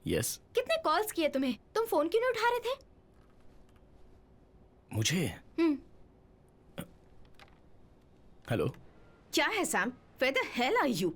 Yes. कितने calls किए तुम्हें? तुम फोन क्यों नहीं उठा रहे थे? मुझे? हेलो। क्या है Sam? Where the hell are you?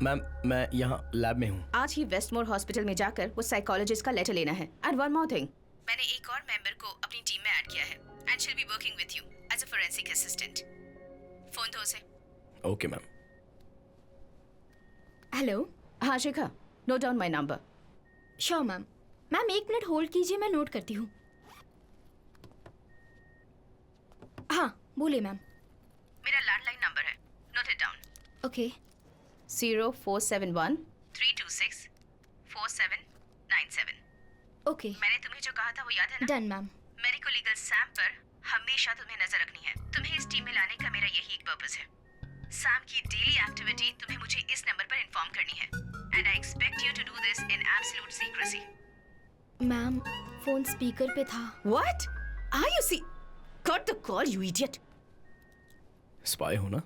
Ma'am मैं यहाँ लैब में हूँ। आज ही वेस्टमोर हॉस्पिटल में जाकर वो साइकोलॉजिस्ट का लेटर लेना है। एंड वन मोर थिंग, मैंने एक और मेंबर को अपनी टीम में ऐड किया है and she will be working with you as a forensic assistant. Phone दो उसे। Okay ma'am. हेलो। हाँ Shikha, note down my number. Sure ma'am. Ma'am 1 minute hold कीजिए, मैं नोट करती हूँ। हाँ बोलिए मैम। मेरा लैंडलाइन नंबर है, note it down. Okay. 0471 326 4797। Okay मैंने तुम्हें जो कहा था वो याद है ना? Done ma'am. मेडिको लीगल सैम पर हमेशा तुम्हें नजर रखनी है। तुम्हें इस टीम में लाने का मेरा यही एक पर्पस है। सैम की डेली एक्टिविटी तुम्हें मुझे इस नंबर पर इन्फॉर्म करनी है and I expect you to do this in absolute secrecy. Ma'am phone speaker पे था। What are you see? Cut the call you idiot. Spy हो ना?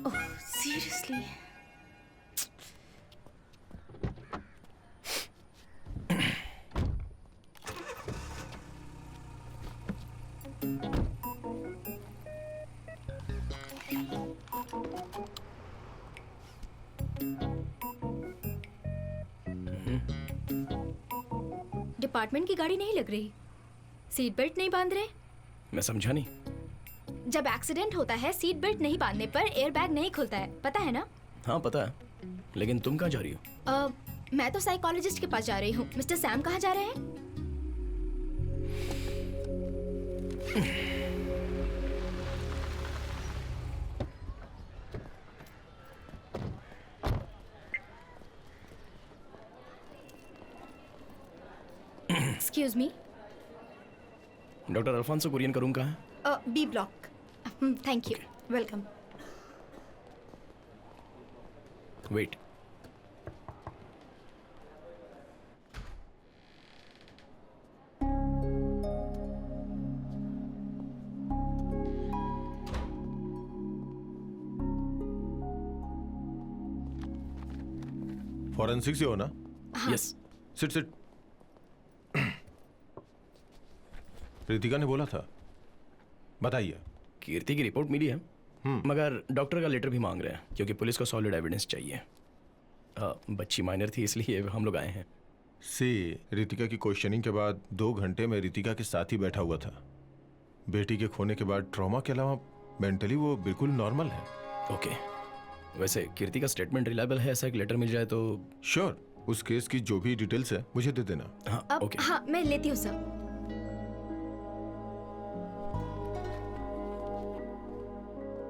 Oh seriously? डिपार्टमेंट की गाड़ी नहीं लग रही, सीट बेल्ट नहीं बांध रहे। मैं समझा नहीं। जब एक्सीडेंट होता है सीट बेल्ट नहीं बांधने पर एयर बैग नहीं खुलता है, पता है ना? हाँ पता है, लेकिन तुम कहाँ जा रही हो? मैं तो साइकोलॉजिस्ट के पास जा रही हूँ। मिस्टर सैम कहाँ जा रहे हैं? Excuse me. Doctor Alphonso Kurian का रूम कहाँ है? B block. Thank you. Welcome. Wait. Forensic से हो ना? यस। Sit sit. रितिका ने बोला था, बताइए। कीर्ति की रिपोर्ट मिली है, मगर डॉक्टर का लेटर भी मांग रहे हैं क्योंकि पुलिस को सॉलिड एविडेंस चाहिए। बच्ची माइनर थी इसलिए हम लोग आए हैं। रितिका की क्वेश्चनिंग के बाद 2 घंटे में रितिका के साथ ही बैठा हुआ था। बेटी के खोने के बाद ट्रॉमा के अलावा मेंटली वो बिल्कुल नॉर्मल है। ओके। वैसे कीर्ति का स्टेटमेंट रिलायबल है, ऐसा एक लेटर मिल जाए तो? श्योर। उस केस की जो भी डिटेल्स है मुझे दे देना। हाँ ओके। हाँ मैं लेती हूँ सर।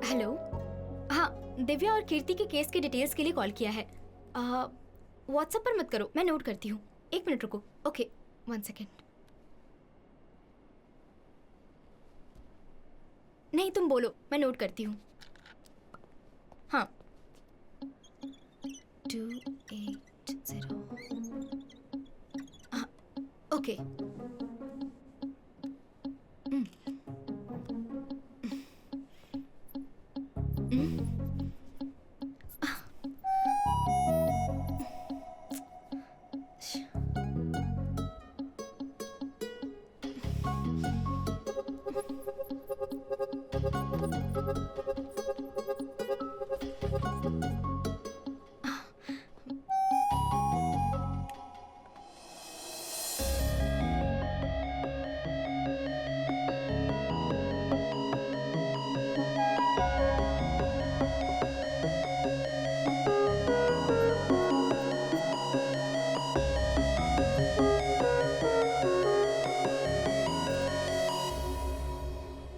हेलो। हाँ दिव्या और कीर्ति के केस की डिटेल्स के लिए कॉल किया है। व्हाट्सएप पर मत करो, मैं नोट करती हूँ। 1 मिनट रुको। Okay 1 second. नहीं तुम बोलो, मैं नोट करती हूँ। हाँ 280। हाँ ओके।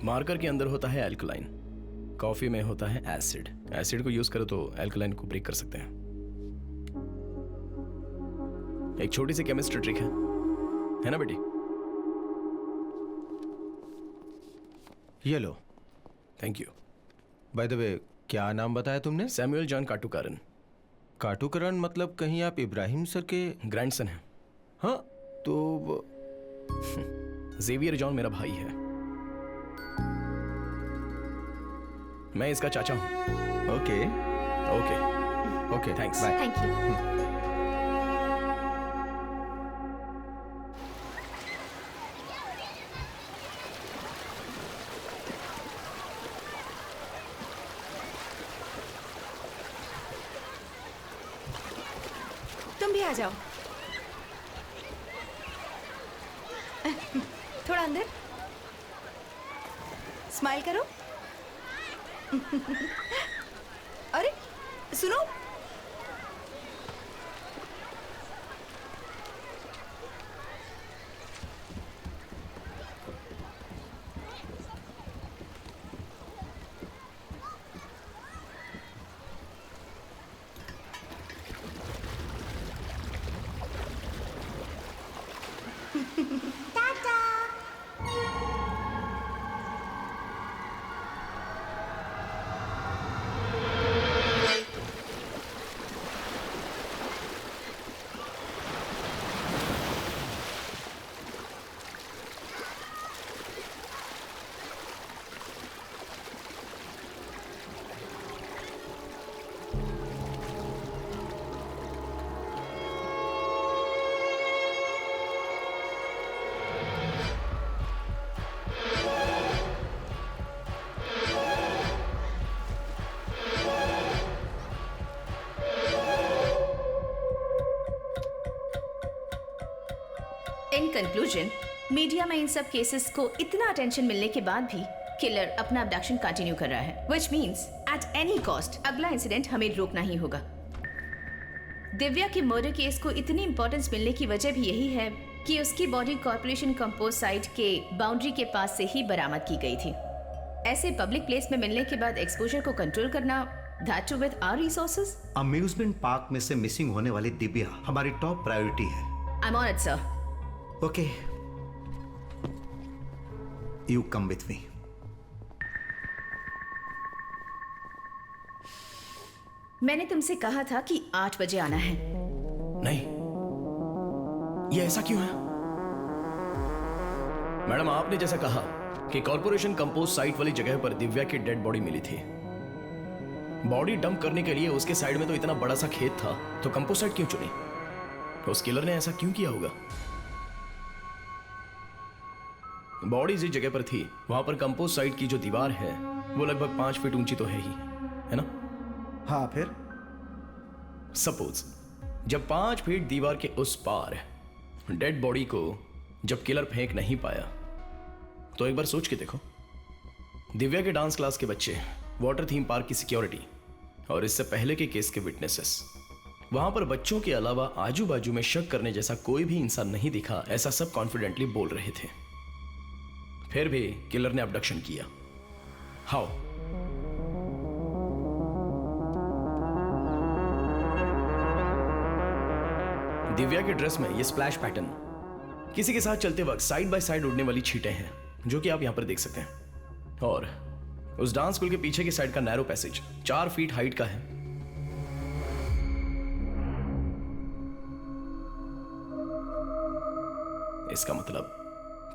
मार्कर के अंदर होता है एल्कलाइन, कॉफी में होता है एसिड। एसिड को यूज करो तो एल्कलाइन को ब्रेक कर सकते हैं। एक छोटी सी केमिस्ट्री ट्रिक है ना बेटी? ये लो। Thank you. By the way, क्या नाम बताया तुमने? Samuel John काटुकारन। काटुकरण मतलब कहीं आप इब्राहिम सर के ग्रैंडसन है। हाँ तो जेवियर जॉन मेरा भाई है। मैं इसका चाचा हूँ। Okay okay okay, thanks. Bye. Thank you. तुम भी आ जाओ। थोड़ा अंदर, स्माइल करो। अरे सुनो, इन कंक्लूजन, मीडिया में इन सब केसेस को इतना अटेंशन मिलने के बाद भी किलर अपना अबडक्शन कंटिन्यू कर रहा है, which means at any cost अगला इंसिडेंट हमें रोकना ही होगा। दिव्या के मर्डर केस को इतनी इंपॉर्टेंस मिलने की वजह भी यही है कि उसकी बॉडी कॉर्पोरेशन कंपोज साइट के बाउंड्री के पास से ही बरामद की गई थी। ऐसे पब्लिक प्लेस में मिलने के बाद एक्सपोजर को कंट्रोल करना, that too with our resources. Amusement park में से मिसिंग होने वाली दिव्या हमारी टॉप प्रायोरिटी है। I am on it sir. Okay, you come with me. मैंने तुमसे कहा था कि 8 बजे आना है। नहीं, ये ऐसा क्यों है? मैडम, आपने जैसा कहा कि कॉर्पोरेशन कंपोज साइट वाली जगह पर दिव्या की डेड बॉडी मिली थी। बॉडी डंप करने के लिए उसके साइड में तो इतना बड़ा सा खेत था, तो कंपोज साइट क्यों चुनी? उस किलर ने ऐसा क्यों किया होगा? बॉडी जिस जगह पर थी वहां पर कंपोज साइट की जो दीवार है वो लगभग 5 फीट ऊंची तो है ही, है ना? हाँ, फिर सपोज जब 5 फीट दीवार के उस पार डेड बॉडी को जब किलर फेंक नहीं पाया, तो एक बार सोच के देखो, दिव्या के डांस क्लास के बच्चे, वाटर थीम पार्क की सिक्योरिटी और इससे पहले के केस के विटनेसेस, वहां पर बच्चों के अलावा आजू बाजू में शक करने जैसा कोई भी इंसान नहीं दिखा, ऐसा सब कॉन्फिडेंटली बोल रहे थे। फिर भी किलर ने अबडक्शन किया। हाउ? दिव्या के ड्रेस में ये स्प्लैश पैटर्न, किसी के साथ चलते वक्त साइड बाय साइड उड़ने वाली छींटें हैं, जो कि आप यहां पर देख सकते हैं। और उस डांस स्कूल के पीछे की साइड का नैरो पैसेज 4 फीट हाइट का है। इसका मतलब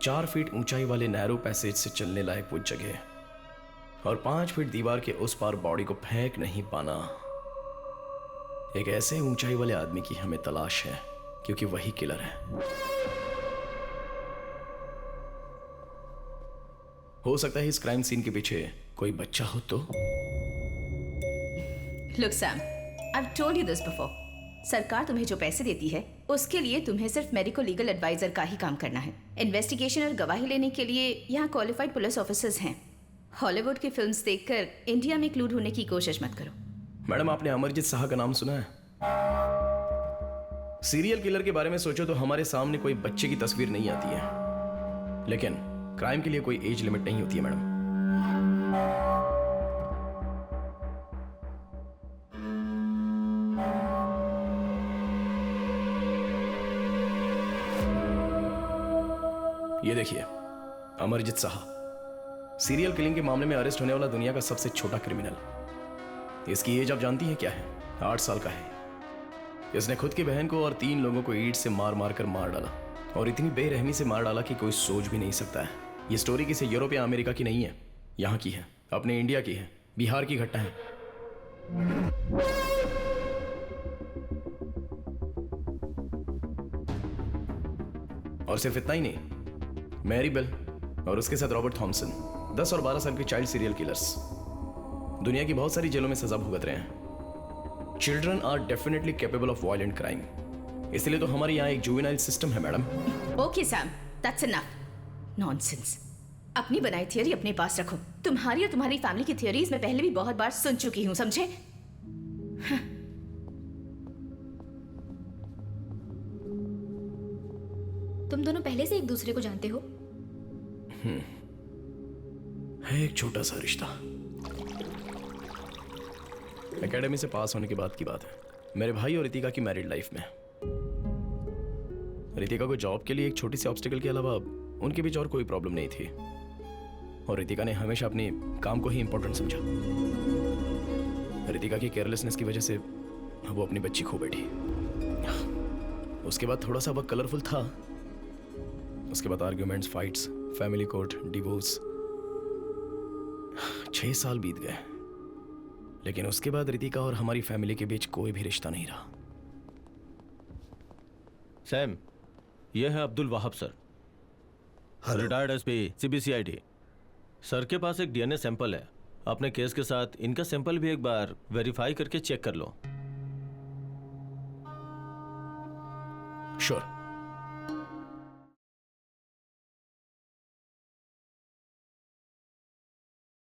4 फीट ऊंचाई वाले नैरो पैसेज से चलने लायक वो जगह और 5 फीट दीवार के उस पार बॉडी को फेंक नहीं पाना, एक ऐसे ऊंचाई वाले आदमी की हमें तलाश है, क्योंकि वही किलर है। हो सकता है इस क्राइम सीन के पीछे कोई बच्चा हो तो। Look Sam, I have told you this before. सरकार तुम्हें जो पैसे देती है उसके लिए तुम्हें सिर्फ मेडिको लीगल एडवाइजर का ही काम करना है। इन्वेस्टिगेशन और गवाही लेने के लिए यहाँ क्वालिफाइड पुलिस ऑफिसर्स हैं। हॉलीवुड की फिल्म्स देखकर इंडिया में इंक्लूड होने की कोशिश मत करो। मैडम, आपने अमरजीत शाह का नाम सुना है? सीरियल किलर के बारे में सोचो तो हमारे सामने कोई बच्चे की तस्वीर नहीं आती है, लेकिन क्राइम के लिए कोई एज लिमिट नहीं होती है मैडम। ये देखिए, अमरजीत शाह, सीरियल किलिंग के मामले में अरेस्ट होने वाला दुनिया का सबसे छोटा क्रिमिनल। इसकी एज आप जानती हैं क्या है? 8 साल का है। इसने खुद की बहन को और 3 लोगों को ईंट से मार मार कर मार डाला, और इतनी बेरहमी से मार डाला कि कोई सोच भी नहीं सकता है। ये स्टोरी किसी यूरोप या अमेरिका की नहीं है, यहाँ की है, अपने इंडिया की है। बिहार की घटना है। और सिर्फ इतना ही नहीं, मैरी बेल और उसके साथ रॉबर्ट थॉमसन 10 और 12 साल के चाइल्ड सीरियल किलर्स दुनिया की बहुत सारी जेलों में सजा भुगत रहे हैं। Children are definitely capable of violent crime, इसलिए तो हमारे यहाँ एक जुवेनाइल सिस्टम है madam. Okay Sam, that's enough. Nonsense. अपनी बनाई थियरी अपने पास रखो। तुम्हारी और तुम्हारी फैमिली की थियरीज मैं पहले भी बहुत बार सुन चुकी हूँ, समझे? तुम दोनों पहले से एक दूसरे को जानते हो? है एक छोटा सा रिश्ता। एकेडमी से पास होने के बाद की बात है। मेरे भाई और रितिका की मैरिड लाइफ में रितिका को जॉब के लिए एक छोटी सी ऑब्स्टिकल के अलावा उनके बीच और कोई प्रॉब्लम नहीं थी, और रितिका ने हमेशा अपने काम को ही इंपॉर्टेंट समझा। रितिका की केयरलेसनेस की वजह से वो अपनी बच्ची खो बैठी। उसके बाद थोड़ा सा वक्त कलरफुल था। उसके बाद arguments, fights, family court, divorce. 6 साल बीत गए, लेकिन उसके बाद रितिका और हमारी फैमिली के बीच कोई भी रिश्ता नहीं रहा। सैम, यह है Abdul Wahab sir, retired SP CBCID. Sir के पास एक डीएनए सैंपल है। अपने केस के साथ इनका सैंपल भी एक बार वेरीफाई करके चेक कर लो। श्योर।